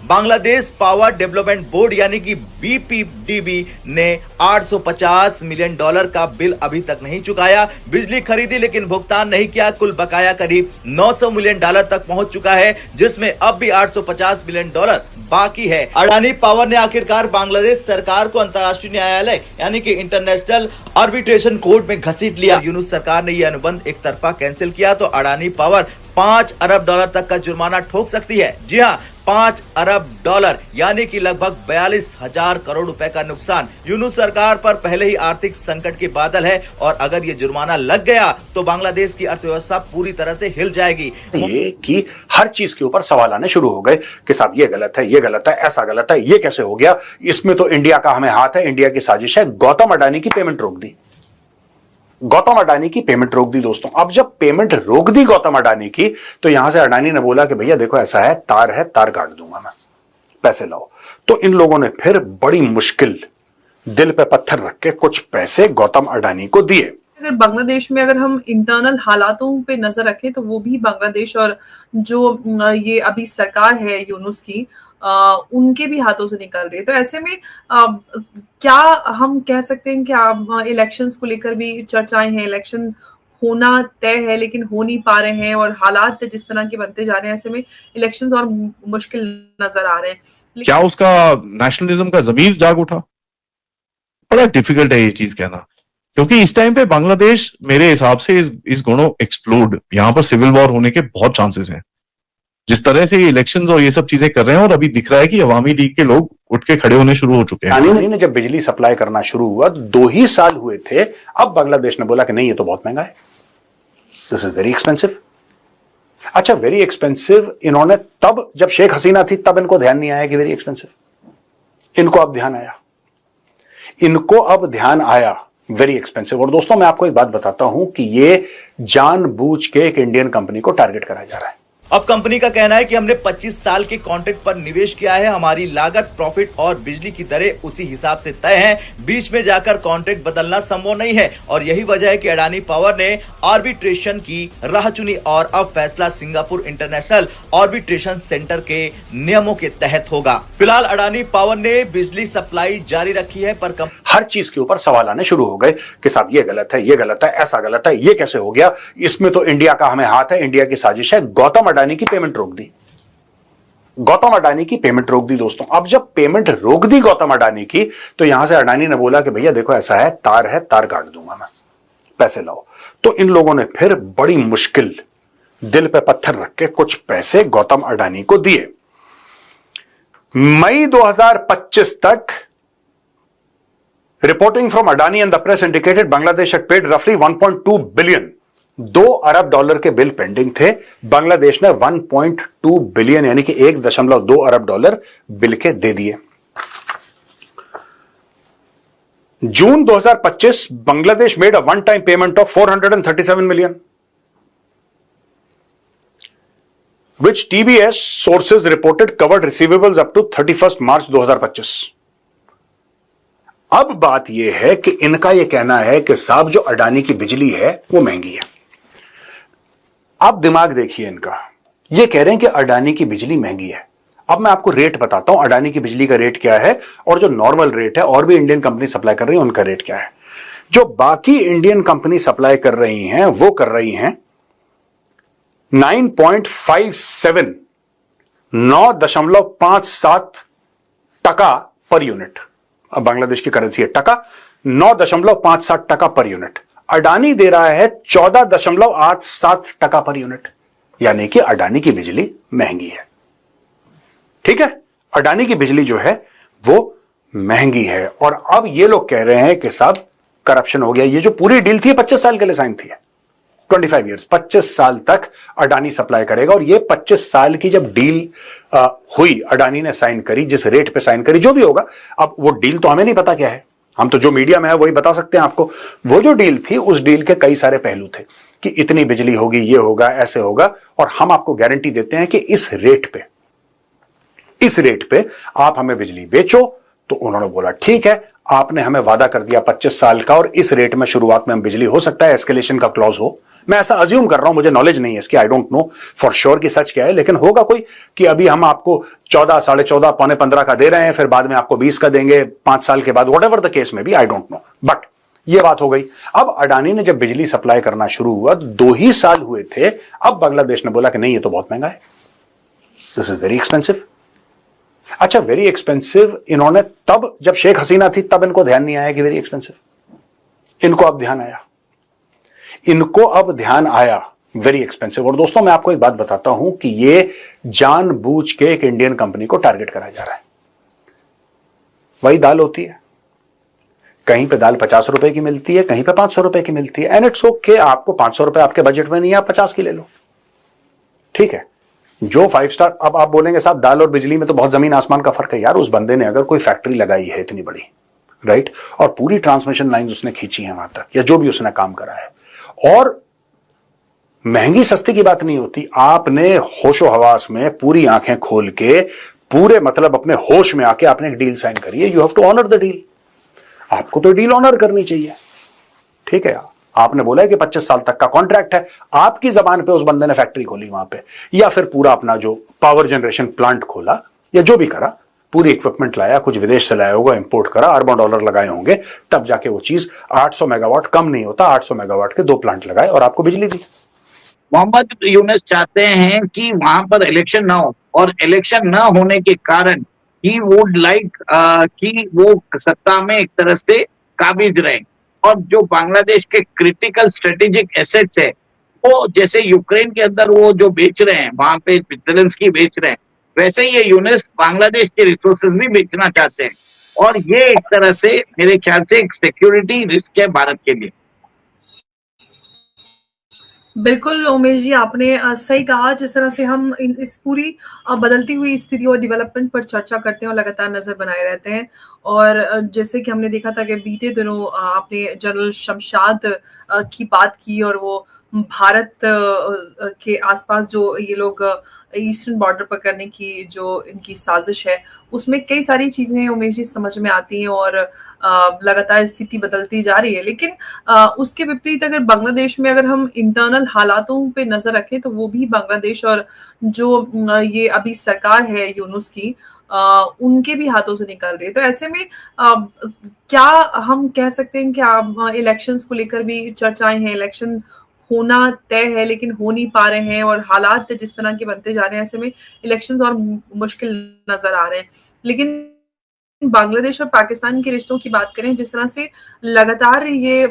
Bangladesh power development board यानी कि बीपीडीबी ने $850 मिलियन का बिल अभी तक नहीं चुकाया। बिजली खरीदी लेकिन भुगतान नहीं किया। कुल बकाया करीब $900 मिलियन तक पहुंच चुका है, जिसमें अब भी $850 मिलियन बाकी है। अडानी पावर ने आखिरकार बांग्लादेश सरकार को अंतर्राष्ट्रीय न्यायालय यानी कि इंटरनेशनल आर्बिट्रेशन कोर्ट में घसीट लिया। यूनुस सरकार ने यह अनुबंध एक तरफा कैंसिल किया तो अडानी पावर $5 अरब तक का जुर्माना ठोक सकती है। जी हां, $5 अरब यानी कि लगभग 42,000 करोड़ रुपए का नुकसान। यूनुस सरकार पर पहले ही आर्थिक संकट के बादल है और अगर ये जुर्माना लग गया तो बांग्लादेश की अर्थव्यवस्था पूरी तरह से हिल जाएगी। ये कि हर चीज के ऊपर सवाल आने शुरू हो गए कि साहब ये गलत है, ये गलत है, ऐसा गलत है, ये कैसे हो गया, इसमें तो इंडिया का हमें हाथ है, इंडिया की साजिश है। गौतम अडानी की पेमेंट रोक दी, गौतम अडानी की पेमेंट रोक दी दोस्तों। अब जब पेमेंट रोक दी गौतम अडानी की, तो यहां से अडानी ने बोला कि भैया देखो ऐसा है, तार काट दूंगा मैं, पैसे लाओ। तो इन लोगों ने फिर बड़ी मुश्किल दिल पे पत्थर रख के कुछ पैसे गौतम अडानी को दिए। अगर बांग्लादेश में अगर हम इंटरनल हालातों पे नजर रखें तो वो भी बांग्लादेश और जो ये अभी सरकार है यूनुस की उनके भी हाथों से निकल रही है। तो ऐसे में क्या हम कह सकते हैं कि इलेक्शंस को लेकर भी चर्चाएं हैं, इलेक्शन होना तय है लेकिन हो नहीं पा रहे हैं और हालात जिस तरह के बनते जा रहे हैं, ऐसे में इलेक्शंस और मुश्किल नजर आ रहे हैं। क्या उसका नेशनलिज्म का जमीर जाग उठा? बड़ा डिफिकल्ट है ये चीज कहना, क्योंकि इस टाइम पे बांग्लादेश मेरे हिसाब से इस गोनो एक्सप्लोड, यहाँ पर सिविल वॉर होने के बहुत चांसेस हैं। जिस तरह से इलेक्शंस और ये सब चीजें कर रहे हैं और अभी दिख रहा है कि अवामी लीग के लोग उठ के खड़े होने शुरू हो चुके हैं। अडानी ने जब बिजली सप्लाई करना शुरू हुआ 2 ही साल हुए थे, अब बांग्लादेश ने बोला कि नहीं ये तो बहुत महंगा है, दिस इज वेरी एक्सपेंसिव। अच्छा, वेरी एक्सपेंसिव इन्होंने तब जब शेख हसीना थी तब इनको ध्यान नहीं आया कि वेरी एक्सपेंसिव, इनको अब ध्यान आया, इनको अब ध्यान आया वेरी एक्सपेंसिव। और दोस्तों मैं आपको एक बात बताता हूं कि ये जानबूझ के एक इंडियन कंपनी को टारगेट कराया जा रहा है। अब कंपनी का कहना है कि हमने 25 साल के कॉन्ट्रैक्ट पर निवेश किया है, हमारी लागत, प्रॉफिट और बिजली की दरें उसी हिसाब से तय हैं। बीच में जाकर कॉन्ट्रैक्ट बदलना संभव नहीं है और यही वजह है कि अडानी पावर ने आर्बिट्रेशन की राह चुनी और अब फैसला सिंगापुर इंटरनेशनल आर्बिट्रेशन सेंटर के नियमों के तहत होगा। फिलहाल अडानी पावर ने बिजली सप्लाई जारी रखी है पर हर चीज के ऊपर सवाल आने शुरू हो गए कि साहब ये गलत है, ये गलत है, ऐसा गलत है, ये कैसे हो गया, इसमें तो इंडिया का हमें हाथ है, इंडिया की साजिश है। गौतम अडानी की पेमेंट रोक दी, गौतम अडानी की पेमेंट रोक दी दोस्तों। अब जब पेमेंट रोक दी गौतम अडानी की, तो यहां से अडानी ने बोला कि भैया देखो ऐसा है, तार काट दूंगा मैं, पैसे लाओ। तो इन लोगों ने फिर बड़ी मुश्किल दिल पे पत्थर रख के कुछ पैसे गौतम अडानी को दिए। मई 2025 तक reporting from Adani and the press indicated Bangladesh had paid roughly 1.2 billion, $2 अरब के बिल पेंडिंग थे। बांग्लादेश ने 1.2 बिलियन यानी कि $1.2 अरब बिल के दे दिए। जून 2025 Bangladesh made a one time payment of 437 million, which TBS sources reported covered receivables up to 31st March 2025। अब बात यह है कि इनका यह कहना है कि साहब जो अडानी की बिजली है वो महंगी है। आप दिमाग देखिए इनका, ये कह रहे हैं कि अडानी की बिजली महंगी है। अब मैं आपको रेट बताता हूं, अडानी की बिजली का रेट क्या है और जो नॉर्मल रेट है और भी इंडियन कंपनी सप्लाई कर रही है उनका रेट क्या है। जो बाकी इंडियन कंपनी सप्लाई कर रही हैं वो कर रही हैं 9.57 9.57 टका पर यूनिट। अब बांग्लादेश की करेंसी है टका, 9.57 टका पर यूनिट। अडानी दे रहा है 14.87 टका पर यूनिट, यानी कि अडानी की बिजली महंगी है। ठीक है, अडानी की बिजली जो है वो महंगी है। और अब ये लोग कह रहे हैं कि साहब करप्शन हो गया। ये जो पूरी डील थी 25 साल के लिए साइन थी, 25 ईयर्स, 25 साल तक अडानी सप्लाई करेगा। और ये 25 साल की जब डील हुई, अडानी ने साइन करी, जिस रेट पे साइन करी, जो भी होगा, अब वो डील तो हमें नहीं पता क्या है, हम तो जो मीडिया में है वही बता सकते हैं आपको। वो जो डील थी उस डील के कई सारे पहलू थे कि इतनी बिजली होगी, ये होगा, ऐसे होगा, और हम आपको गारंटी देते हैं कि इस रेट पे आप हमें बिजली बेचो। तो उन्होंने बोला ठीक है, आपने हमें वादा कर दिया 25 साल का और इस रेट में शुरुआत में हम बिजली, हो सकता है एस्केलेशन का क्लॉज हो, मैं ऐसा अज्यूम कर रहा हूं, मुझे नॉलेज नहीं है इसकी, आई डोंट नो फॉर श्योर कि सच क्या है, लेकिन होगा कोई कि अभी हम आपको 14, 14.5, पौने 15 का दे रहे हैं, फिर बाद में आपको 20 का देंगे 5 साल के बाद, व्हाटएवर द केस में बी, आई डोंट नो, बट ये बात हो गई। अब अडानी ने जब बिजली सप्लाई करना शुरू हुआ, 2 ही साल हुए थे, अब बांग्लादेश ने बोला कि नहीं ये तो बहुत महंगा है, दिस इज वेरी एक्सपेंसिव। अच्छा, वेरी एक्सपेंसिव इन्होंने तब, जब शेख हसीना थी तब इनको ध्यान नहीं आया कि वेरी एक्सपेंसिव, इनको अब ध्यान आया, इनको अब ध्यान आया वेरी एक्सपेंसिव। और दोस्तों मैं आपको एक बात बताता हूं कि ये जानबूझ के एक इंडियन कंपनी को टारगेट करा जा रहा है। वही दाल होती है, कहीं पे दाल 50 रुपए की मिलती है, कहीं पे 500 रुपए की मिलती है, एंड इट्स ओके, आपको 500 रुपए आपके बजट में नहीं है, आप 50 की ले लो, ठीक है। जो 5 स्टार, अब आप बोलेंगे साहब दाल और बिजली में तो बहुत जमीन आसमान का फर्क है। यार उस बंदे ने अगर कोई फैक्ट्री लगाई है इतनी बड़ी, राइट, और पूरी ट्रांसमिशन लाइन उसने खींची है वहां तक, या जो भी उसने काम करा है, और महंगी सस्ती की बात नहीं होती, आपने होशो हवास में पूरी आंखें खोल के, पूरे मतलब अपने होश में आके आपने एक डील साइन करी है, you have to honour the deal. आपको तो डील ऑनर करनी चाहिए, ठीक है। आपने बोला है कि 25 साल तक का कॉन्ट्रैक्ट है, आपकी जबान पे उस बंदे ने फैक्ट्री खोली वहां पे, या फिर पूरा अपना जो पावर जनरेशन प्लांट खोला, या जो भी करा, पूरी इक्विपमेंट लाया, कुछ विदेश से लाया होगा, इंपोर्ट करा, अरबों डॉलर लगाए होंगे, तब जाके वो चीज 800 मेगावाट, कम नहीं होता, 800 मेगावाट के 2 प्लांट लगाए और आपको बिजली दी। मोहम्मद यूनुस चाहते हैं कि वहां पर इलेक्शन ना हो, और इलेक्शन ना होने के कारण ही वुड लाइक कि वो सत्ता में एक तरह से काबिज रहे, और जो बांग्लादेश के क्रिटिकल स्ट्रेटेजिक एसेट्स है, वो जैसे यूक्रेन के अंदर वो जो बेच रहे हैं, वहां पे जेलेंस्की बेच रहे हैं, वैसे ही ये यूनुस बांग्लादेश के रिसोर्सेज भी बेचना चाहते हैं, और ये एक तरह से मेरे ख्याल से एक सिक्योरिटी रिस्क है भारत के लिए। बिल्कुल उमेश जी, आपने सही कहा। जिस तरह से हम इस पूरी बदलती हुई स्थिति और डेवलपमेंट पर चर्चा करते हैं और लगातार नजर बनाए रहते हैं, और जैसे कि हमने देखा था कि बीते दिनों आपने जनरल शमशाद की बात की, और वो भारत के आसपास जो ये लोग ईस्टर्न बॉर्डर पर करने की जो इनकी साजिश है, उसमें कई सारी चीजें उमेश जी समझ में आती हैं, और लगातार स्थिति बदलती जा रही है। लेकिन उसके विपरीत अगर बांग्लादेश में अगर हम इंटरनल हालातों पे नजर रखें, तो वो भी बांग्लादेश और जो ये अभी सरकार है यूनुस की, उनके भी हाथों से निकल रही है। तो ऐसे में क्या हम कह सकते हैं कि इलेक्शंस को लेकर भी चर्चाएं हैं, इलेक्शन होना तय है लेकिन हो नहीं पा रहे हैं, और हालात जिस तरह के बनते जा रहे हैं, ऐसे में इलेक्शंस और मुश्किल नजर आ रहे हैं। लेकिन बांग्लादेश और पाकिस्तान के रिश्तों की बात करें, जिस तरह से लगातार ये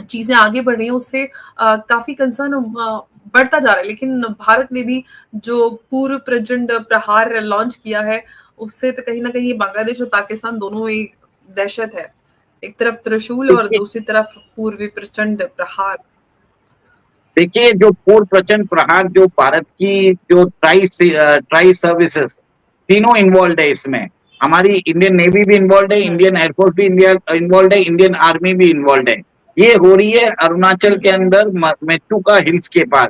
चीजें आगे बढ़ रही हैं, उससे काफी कंसर्न बढ़ता जा रहा है। लेकिन भारत ने भी जो पूर्व प्रचंड प्रहार लॉन्च किया है, उससे तो कहीं ना कहीं बांग्लादेश और पाकिस्तान दोनों में दहशत है, एक तरफ त्रिशूल और दूसरी तरफ पूर्व प्रचंड प्रहार। देखिए, जो पूर्व प्रचंड प्रहार, जो भारत की जो ट्राई सर्विसेज तीनों इन्वॉल्व है इसमें, हमारी इंडियन नेवी भी इन्वॉल्व है, इंडियन एयरफोर्स भी इन्वॉल्व है, इंडियन आर्मी भी इन्वॉल्व है। ये हो रही है अरुणाचल के अंदर मेचुका हिल्स के पास।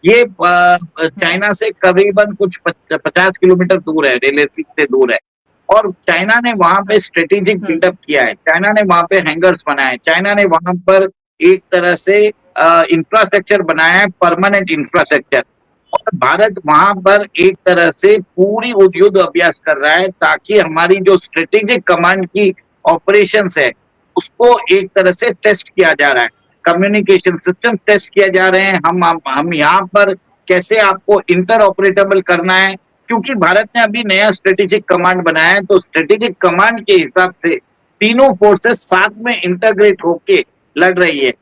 ये चाइना से करीबन कुछ 50 किलोमीटर दूर है, रेलवे से दूर है, और चाइना ने वहां पे स्ट्रेटेजिक बिल्डअप किया है, चाइना ने वहां पे हैंगर्स बनाए, चाइना ने वहां पर एक तरह से इंफ्रास्ट्रक्चर बनाया है, परमानेंट इंफ्रास्ट्रक्चर, और भारत वहां पर एक तरह से पूरी युद्ध अभ्यास कर रहा है, ताकि हमारी जो स्ट्रेटेजिक कमांड की ऑपरेशंस है उसको एक तरह से टेस्ट किया जा रहा है, कम्युनिकेशन सिस्टम टेस्ट किया जा रहे हैं, हम यहाँ पर कैसे आपको इंटर ऑपरेटेबल करना है, क्योंकि भारत ने अभी नया स्ट्रेटेजिक कमांड बनाया है, तो स्ट्रेटेजिक कमांड के हिसाब से तीनों फोर्सेस साथ में इंटरग्रेट होके लड़ रही है।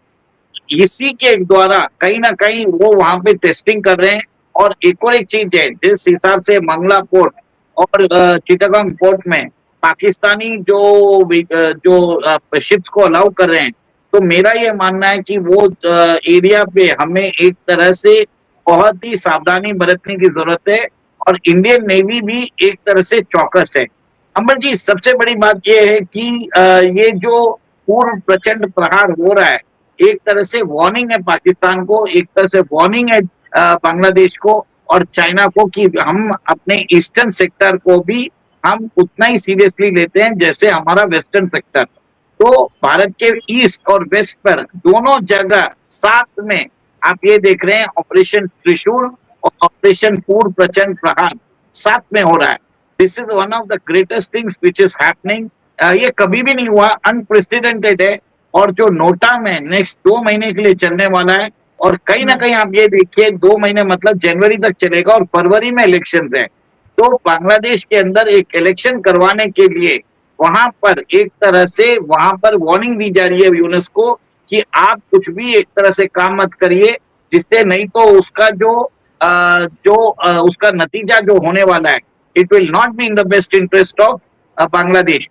इसी के द्वारा कहीं ना कहीं वो वहां पे टेस्टिंग कर रहे हैं। और एक चीज है, जिस हिसाब से मंगला पोर्ट और चिटागंग पोर्ट में पाकिस्तानी जो शिप्स को अलाउ कर रहे हैं, तो मेरा ये मानना है कि वो एरिया पे हमें एक तरह से बहुत ही सावधानी बरतने की जरूरत है, और इंडियन नेवी भी एक तरह से चौकस है। अमर जी, सबसे बड़ी बात ये है कि ये जो पूर्व प्रचंड प्रहार हो रहा है, एक तरह से वार्निंग है पाकिस्तान को, एक तरह से वार्निंग है बांग्लादेश को और चाइना को, कि हम अपने ईस्टर्न सेक्टर को भी हम उतना ही सीरियसली लेते हैं जैसे हमारा वेस्टर्न सेक्टर। तो भारत के ईस्ट और वेस्ट पर दोनों जगह साथ में आप ये देख रहे हैं ऑपरेशन त्रिशूल और ऑपरेशन पूर्ण प्रचंड प्रहार साथ में हो रहा है। This is one of the greatest things which is happening. ये कभी भी नहीं हुआ, अनप्रेसिडेंटेड है। और जो नोटा में नेक्स्ट 2 महीने के लिए चलने वाला है, और कहीं ना कहीं आप ये देखिए 2 महीने मतलब जनवरी तक चलेगा और फरवरी में इलेक्शन है। तो बांग्लादेश के अंदर एक इलेक्शन करवाने के लिए वहां पर एक तरह से वहां पर वार्निंग दी जा रही है यूनेस्को कि आप कुछ भी एक तरह से काम मत करिए, जिससे नहीं तो उसका उसका नतीजा जो होने वाला है, it will not be in the best interest of Bangladesh.